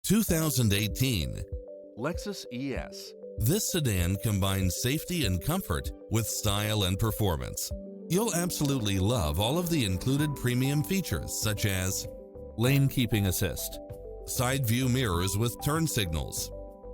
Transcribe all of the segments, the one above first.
2018 Lexus ES. This sedan combines safety and comfort with style and performance. You'll absolutely love all of the included premium features such as lane keeping assist, side view mirrors with turn signals,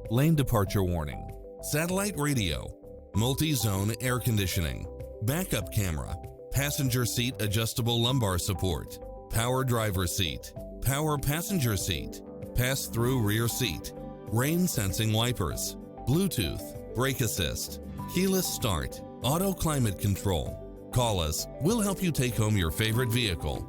lane departure warning, satellite radio, multi-zone air conditioning, backup camera, passenger seat adjustable lumbar support, power driver seat, power passenger seat, pass-through rear seat, rain sensing wipers, Bluetooth, brake assist, keyless start, auto climate control. Call us, we'll help you take home your favorite vehicle.